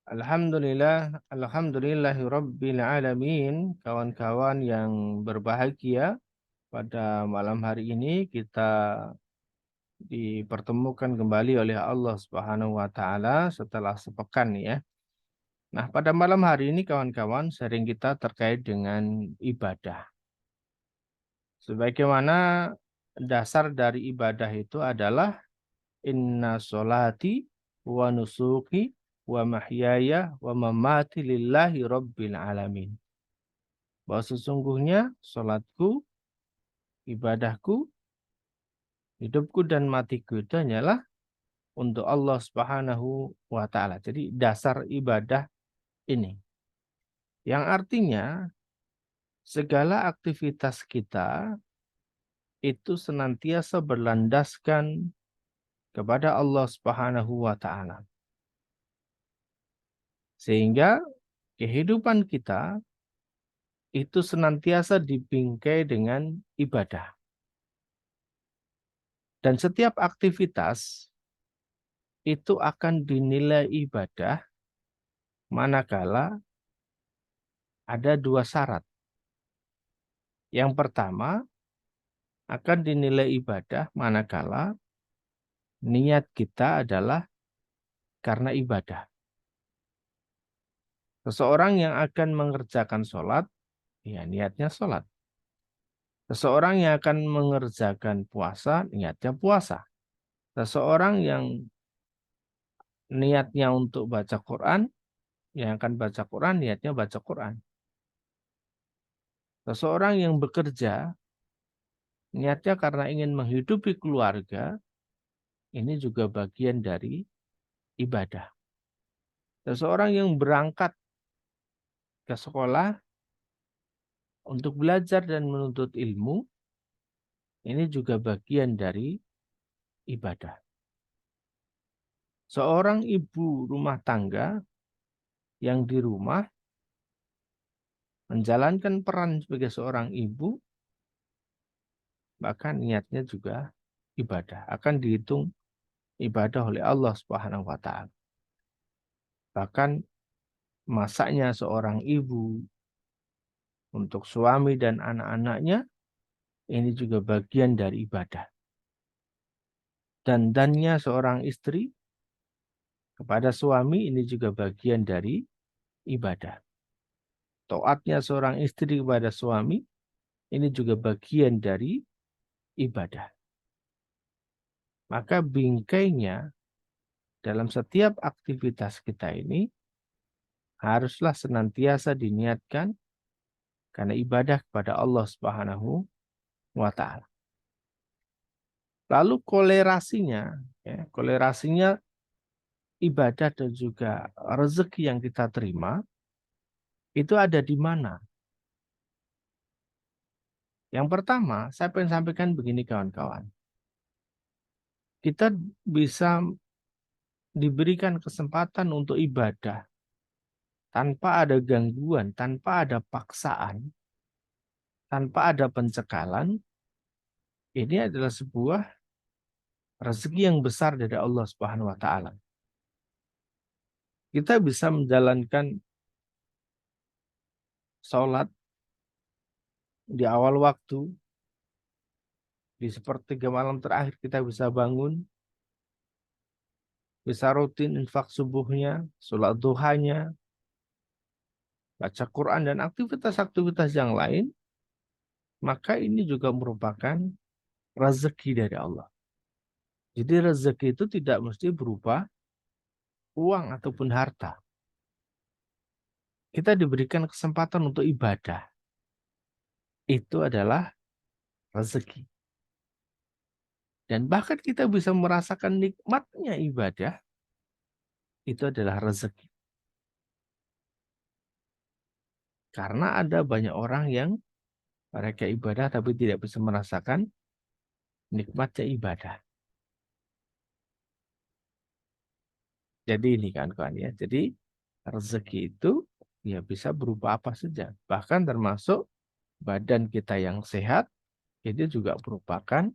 Alhamdulillahirabbil alamin, kawan-kawan yang berbahagia. Pada malam hari ini kita dipertemukan kembali oleh Allah Subhanahu wa taala setelah sepekan ya. Nah, pada malam hari ini kawan-kawan sharing kita terkait dengan ibadah. Sebagaimana dasar dari ibadah itu adalah inna sholati wa nusuki wa mahyaya wa mamati lillahi rabbil alamin. Bahwa sesungguhnya sholatku, ibadahku, hidupku dan matiku itu hanyalah untuk Allah Subhanahu wa taala. Jadi dasar ibadah ini yang artinya segala aktivitas kita itu senantiasa berlandaskan kepada Allah Subhanahu wa taala. Sehingga kehidupan kita itu senantiasa dibingkai dengan ibadah. Dan setiap aktivitas itu akan dinilai ibadah manakala ada dua syarat. Yang pertama, akan dinilai ibadah manakala niat kita adalah karena ibadah. Seseorang yang akan mengerjakan sholat, ya niatnya sholat. Seseorang yang akan mengerjakan puasa, niatnya puasa. Seseorang yang niatnya untuk baca Quran, yang akan baca Quran, niatnya baca Quran. Seseorang yang bekerja, niatnya karena ingin menghidupi keluarga, ini juga bagian dari ibadah. Seseorang yang berangkat ke sekolah untuk belajar dan menuntut ilmu, ini juga bagian dari ibadah. Seorang ibu rumah tangga yang di rumah menjalankan peran sebagai seorang ibu, bahkan niatnya juga ibadah. Akan dihitung ibadah oleh Allah Subhanahu wa taala. Bahkan masaknya seorang ibu untuk suami dan anak-anaknya ini juga bagian dari ibadah. Dandannya seorang istri kepada suami ini juga bagian dari ibadah. Taatnya seorang istri kepada suami ini juga bagian dari ibadah. Maka bingkainya dalam setiap aktivitas kita ini haruslah senantiasa diniatkan karena ibadah kepada Allah Subhanahu wa taala. Lalu kolerasinya ibadah dan juga rezeki yang kita terima itu ada di mana? Yang pertama, saya ingin sampaikan begini kawan-kawan. Kita bisa diberikan kesempatan untuk ibadah tanpa ada gangguan, tanpa ada paksaan, tanpa ada pencekalan. Ini adalah sebuah rezeki yang besar dari Allah Subhanahu wa taala. Kita bisa menjalankan sholat di awal waktu, di sepertiga malam terakhir kita bisa bangun, bisa rutin infak subuhnya, sholat duhanya, baca Quran dan aktivitas-aktivitas yang lain, maka ini juga merupakan rezeki dari Allah. Jadi rezeki itu tidak mesti berupa uang ataupun harta. Kita diberikan kesempatan untuk ibadah. Itu adalah rezeki. Dan bahkan kita bisa merasakan nikmatnya ibadah, itu adalah rezeki. Karena ada banyak orang yang mereka ibadah tapi tidak bisa merasakan nikmatnya ibadah. Jadi ini kan kawan ya. Jadi rezeki itu ya bisa berupa apa saja. Bahkan termasuk badan kita yang sehat itu juga merupakan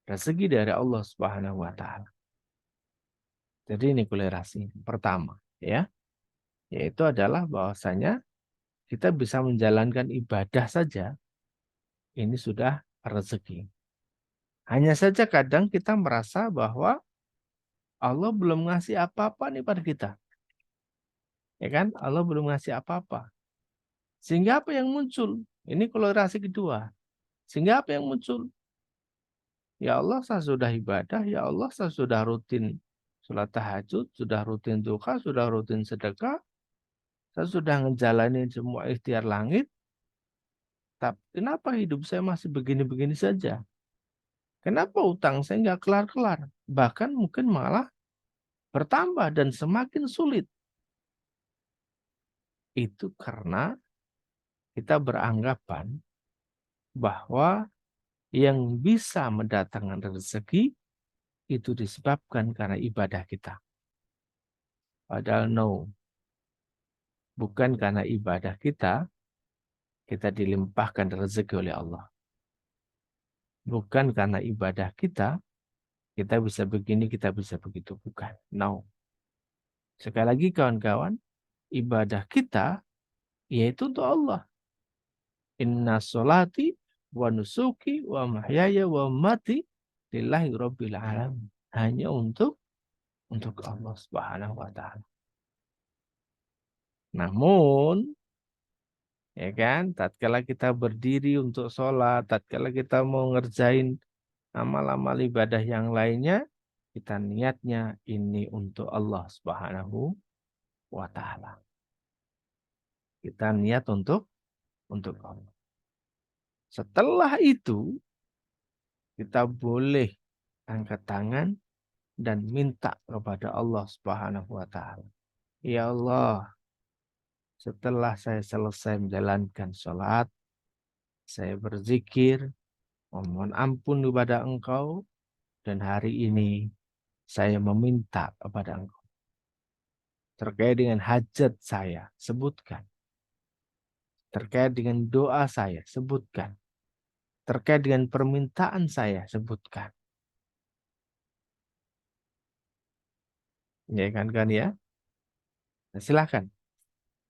rezeki dari Allah Subhanahu wa taala. Jadi ini kolerasi pertama. ya, yaitu adalah bahwasanya kita bisa menjalankan ibadah saja, ini sudah rezeki. Hanya saja kadang kita merasa bahwa Allah belum ngasih apa-apa nih pada kita. Ya kan? Allah belum ngasih apa-apa. Sehingga apa yang muncul? Ini kolerasi kedua. Sehingga apa yang muncul? Ya Allah, saya sudah ibadah. Ya Allah, saya sudah rutin sholat tahajud, sudah rutin duha, sudah rutin sedekah. Saya sudah ngejalanin semua ikhtiar langit. Tapi kenapa hidup saya masih begini-begini saja? Kenapa utang saya nggak kelar-kelar? Bahkan mungkin malah bertambah dan semakin sulit. Itu karena kita beranggapan bahwa yang bisa mendatangkan rezeki itu disebabkan karena ibadah kita. Padahal no, bukan karena ibadah kita dilimpahkan rezeki oleh Allah. Bukan karena ibadah kita bisa begini, kita bisa begitu. Bukan, no. Sekali lagi kawan-kawan, ibadah kita yaitu untuk Allah. Inna sholati wa nusuki wa mahyaya wa mati lillahi rabbil alamin. Hanya untuk Allah Subhanahu wa taala. Namun, ya kan, tatkala kita berdiri untuk sholat, tatkala kita mau ngerjain amal-amal ibadah yang lainnya, kita niatnya ini untuk Allah Subhanahu wa taala. Kita niat untuk Allah. Setelah itu, kita boleh angkat tangan dan minta kepada Allah Subhanahu wa taala. Ya Allah, setelah saya selesai menjalankan sholat, saya berzikir, memohon ampun kepada Engkau, dan hari ini saya meminta kepada Engkau. Terkait dengan hajat saya, sebutkan. Terkait dengan doa saya, sebutkan. Terkait dengan permintaan saya, sebutkan. Ya kan ya? Nah, silakan.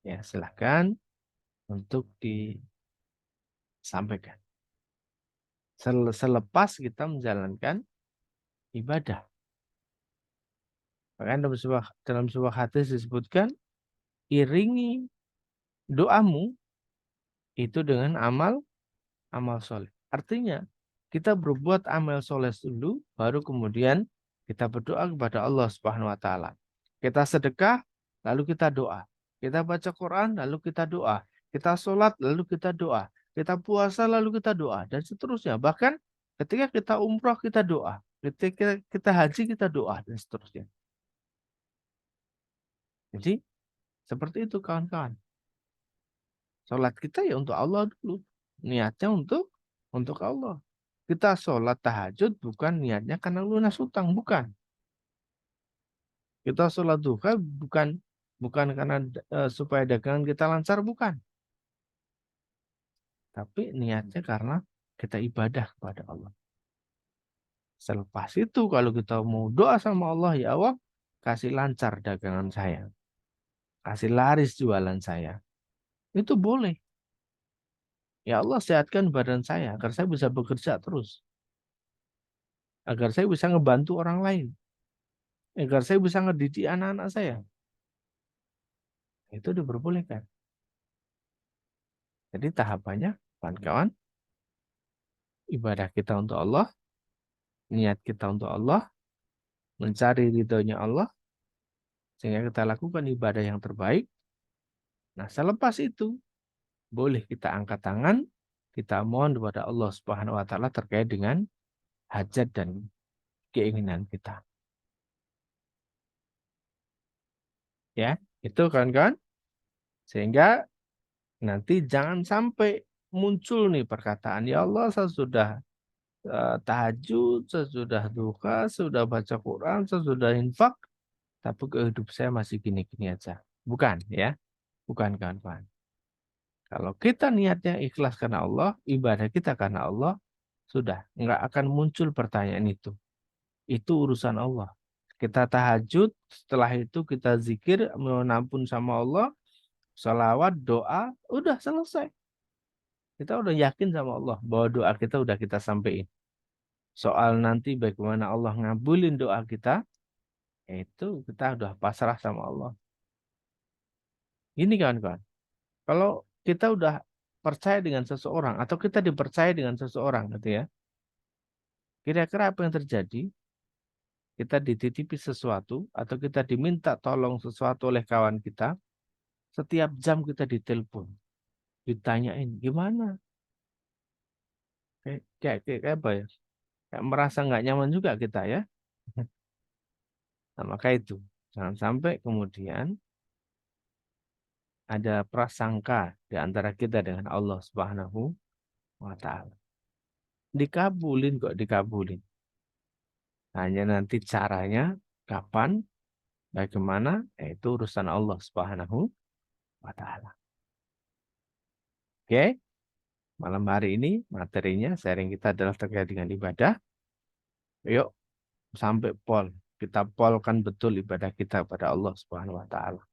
Ya, silakan untuk disampaikan. Selepas kita menjalankan ibadah. Bahkan dalam sebuah hadis disebutkan, iringi doamu itu dengan amal soleh. Artinya, kita berbuat amal soleh dulu, baru kemudian kita berdoa kepada Allah Subhanahu wa taala. Kita sedekah, lalu kita doa. Kita baca Quran, lalu kita doa. Kita sholat, lalu kita doa. Kita puasa, lalu kita doa. Dan seterusnya. Bahkan ketika kita umroh, kita doa. Ketika kita haji, kita doa. Dan seterusnya. Jadi, seperti itu kawan-kawan. Sholat kita ya untuk Allah dulu. Niatnya untuk Allah. Kita sholat tahajud bukan niatnya karena lunas hutang, bukan. Kita sholat duha bukan karena supaya dagangan kita lancar, bukan. Tapi niatnya karena kita ibadah kepada Allah. Selepas itu kalau kita mau doa sama Allah, ya Allah, kasih lancar dagangan saya. Kasih laris jualan saya. Itu boleh. Ya Allah, sehatkan badan saya agar saya bisa bekerja terus. Agar saya bisa ngebantu orang lain. Agar saya bisa ngedidik anak-anak saya. Itu diperbolehkan. Jadi tahapannya, kawan-kawan, ibadah kita untuk Allah, niat kita untuk Allah, mencari ridhonya Allah, sehingga kita lakukan ibadah yang terbaik. Nah, selepas itu, boleh kita angkat tangan, kita mohon kepada Allah Subhanahu wa taala terkait dengan hajat dan keinginan kita. Ya, itu kawan-kawan. Sehingga nanti jangan sampai muncul nih perkataan, ya Allah, saya sudah tahajud, saya sudah duha, sudah baca Quran, saya sudah infak, tapi hidup saya masih gini-gini aja. Bukan ya, bukan kawan-kawan. Kalau kita niatnya ikhlas karena Allah, ibadah kita karena Allah, sudah nggak akan muncul pertanyaan itu. Itu urusan Allah. Kita tahajud, setelah itu kita zikir, mohon ampun sama Allah, salawat, doa, udah selesai. Kita udah yakin sama Allah bahwa doa kita udah kita sampaikan. Soal nanti bagaimana Allah ngabulin doa kita, itu kita udah pasrah sama Allah. Ini kawan-kawan, kalau kita udah percaya dengan seseorang atau kita dipercaya dengan seseorang gitu ya, kira-kira apa yang terjadi? Kita dititipi sesuatu atau kita diminta tolong sesuatu oleh kawan kita, setiap jam kita ditelepon, ditanyain gimana? Kayak apa ya? Kayak merasa nggak nyaman juga kita ya. Nah, maka itu jangan sampai kemudian ada prasangka di antara kita dengan Allah Subhanahu wa taala. Dikabulin kok dikabulin. Hanya nanti caranya kapan, bagaimana, itu urusan Allah Subhanahu wa taala. Oke, malam hari ini materinya sharing kita adalah terkait dengan ibadah. Yuk sampai pol. Kita polkan betul ibadah kita pada Allah Subhanahu wa taala.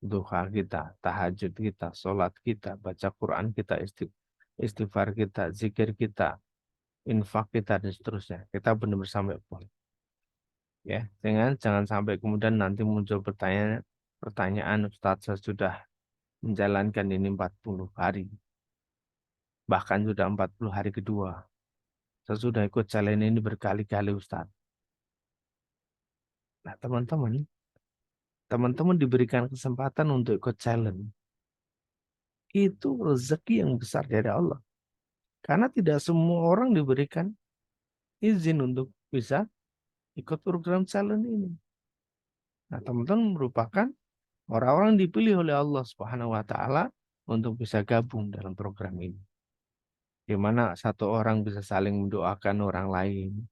Duha kita, tahajud kita, sholat kita, baca Quran kita, istighfar kita, zikir kita, infak kita, dan seterusnya. Kita benar-benar sampai pol. Ya, jangan sampai kemudian nanti muncul pertanyaan, Ustadz, saya sudah menjalankan ini 40 hari. Bahkan sudah 40 hari kedua. Saya sudah ikut challenge ini berkali-kali, Ustadz. Nah, teman-teman diberikan kesempatan untuk ikut challenge. Itu rezeki yang besar dari Allah. Karena tidak semua orang diberikan izin untuk bisa ikut program challenge ini. Nah, teman-teman merupakan orang-orang yang dipilih oleh Allah Subhanahu wa taala untuk bisa gabung dalam program ini. Di mana satu orang bisa saling mendoakan orang lain,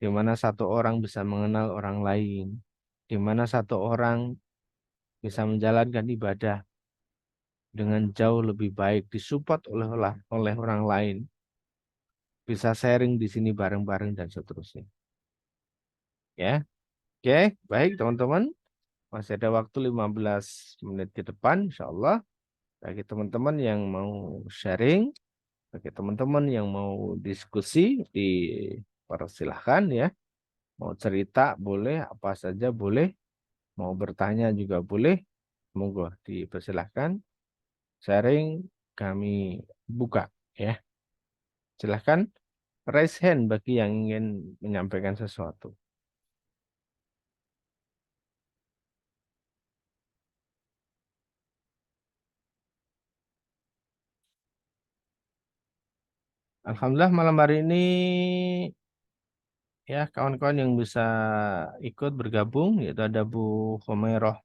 di mana satu orang bisa mengenal orang lain, di mana satu orang bisa menjalankan ibadah dengan jauh lebih baik, disupport oleh orang lain, bisa sharing di sini bareng-bareng dan seterusnya. Ya, oke, baik teman-teman. Masih ada waktu 15 menit ke depan, insya Allah. Bagi teman-teman yang mau sharing, bagi teman-teman yang mau diskusi, dipersilahkan ya. Mau cerita boleh, apa saja boleh. Mau bertanya juga boleh. Monggo dipersilahkan. Sharing kami buka ya. Silahkan raise hand bagi yang ingin menyampaikan sesuatu. Alhamdulillah malam hari ini ya kawan-kawan yang bisa ikut bergabung yaitu ada Bu Khomeroh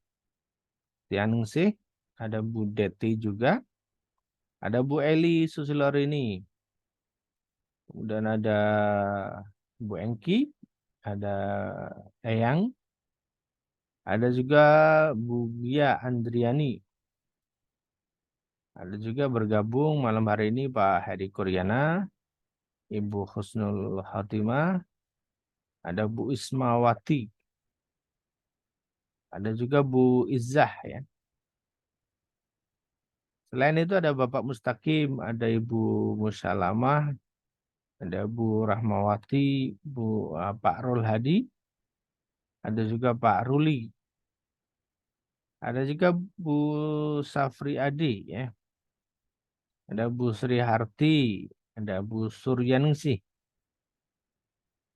Tianingsih, ada Bu Deti juga, ada Bu Eli Susilorini, kemudian ada Bu Engki, ada Eyang, ada juga Bu Gia Andriani, ada juga bergabung malam hari ini Pak Heri Kuryana, Ibu Husnul Khotimah, ada Bu Ismawati, ada juga Bu Izzah ya. Selain itu ada Bapak Mustaqim, ada Ibu Musalamah, ada Bu Rahmawati, Pak Rul Hadi, ada juga Pak Ruli, ada juga Bu Safri Adi ya, ada Bu Sri Harti, ada Bu Suryaningsih,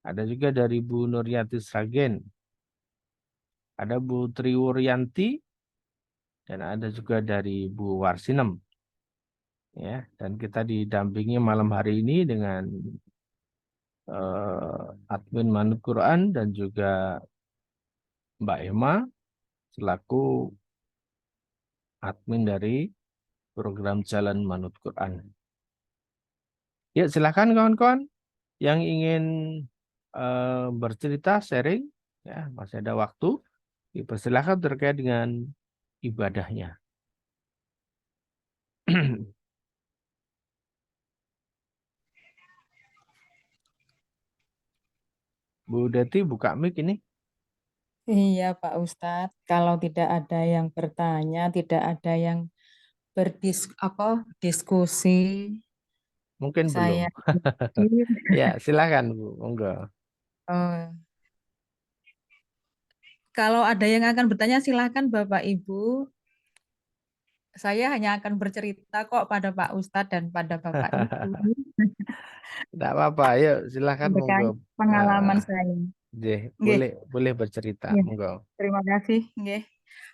ada juga dari Bu Nuryati Sragen, ada Bu Triwuryanti, dan ada juga dari Bu Warsinem ya. Dan kita didampingi malam hari ini dengan admin Manut Quran dan juga Mbak Emma selaku admin dari program Jalan Manut Quran. Ya, silakan kawan-kawan yang ingin bercerita, sharing, ya masih ada waktu. Dipersilakan terkait dengan ibadahnya. Bu Deti buka mic ini. Iya, Pak Ustadz. Kalau tidak ada yang bertanya, tidak ada yang diskusi, Mungkin belum. saya izin. Ya, silakan Bu. Monggo. Oh, kalau ada yang akan bertanya, silahkan Bapak Ibu. Saya hanya akan bercerita kok pada Pak Ustadz dan pada Bapak Ibu Tidak apa-apa. Yuk, silakan monggo. terkait Ah, pengalaman saya. Nggih, boleh boleh bercerita. nggih. Monggo. Terima kasih. Nggih.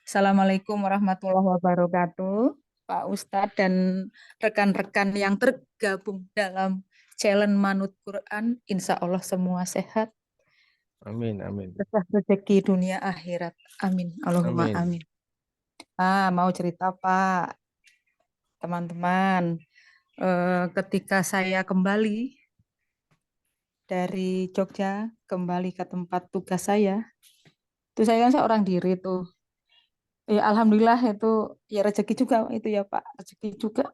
Assalamualaikum warahmatullahi wabarakatuh, Pak Ustadz dan rekan-rekan yang tergabung dalam Challenge Manut Quran. Insya Allah semua sehat, Amin, amin. berkah rezeki dunia akhirat. Amin. Allahumma Amin. amin. Mau cerita Pak, teman-teman. Ketika saya kembali dari Jogja, kembali ke tempat tugas saya, itu saya kan seorang diri tuh. Ya, alhamdulillah itu ya rezeki juga itu ya Pak, rezeki juga.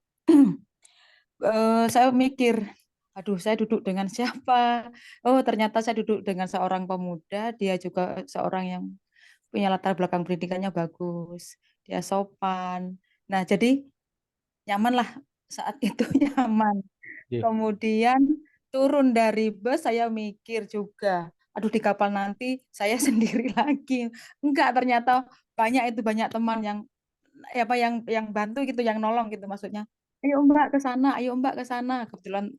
Saya mikir, aduh saya duduk dengan siapa? Oh ternyata saya duduk dengan seorang pemuda, dia juga seorang yang punya latar belakang pendidikannya bagus, dia sopan. Nah jadi nyaman lah saat itu nyaman. Nggih, Kemudian turun dari bus saya mikir juga, aduh di kapal nanti saya sendiri lagi. Enggak, ternyata banyak teman yang yang bantu gitu, yang nolong gitu maksudnya. Ayo Mbak ke sana, ayo Mbak ke sana. Kebetulan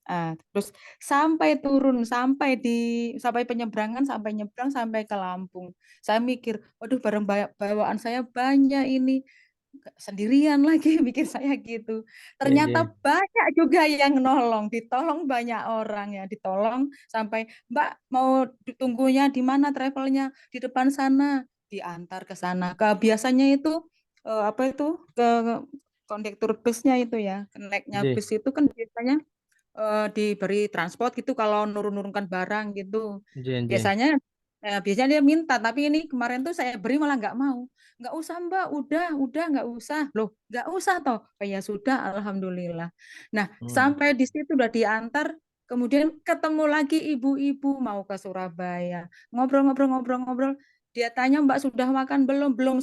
terus sampai penyeberangan, sampai nyebrang sampai ke Lampung. Saya mikir, waduh barang bawaan saya banyak ini, sendirian lagi mikir saya gitu. nggih, Ternyata nggih. banyak juga yang nolong, ditolong banyak orang ya, ditolong sampai Mbak mau tunggunya di mana travelnya di depan sana, diantar ke sana. Biasanya itu apa itu ke kondektur busnya itu ya, naiknya Nggih, bus itu kan biasanya diberi transport gitu kalau nurun-nurunkan barang gitu. nggih, nggih. Biasanya biasanya dia minta, tapi ini kemarin tuh saya beri malah nggak mau. Nggak usah Mbak, udah nggak usah. Loh, nggak usah toh. Oh, ya sudah, alhamdulillah. Nah, Hmm. sampai di situ udah diantar, kemudian ketemu lagi ibu-ibu mau ke Surabaya. Ngobrol-ngobrol. Dia tanya Mbak sudah makan belum? Belum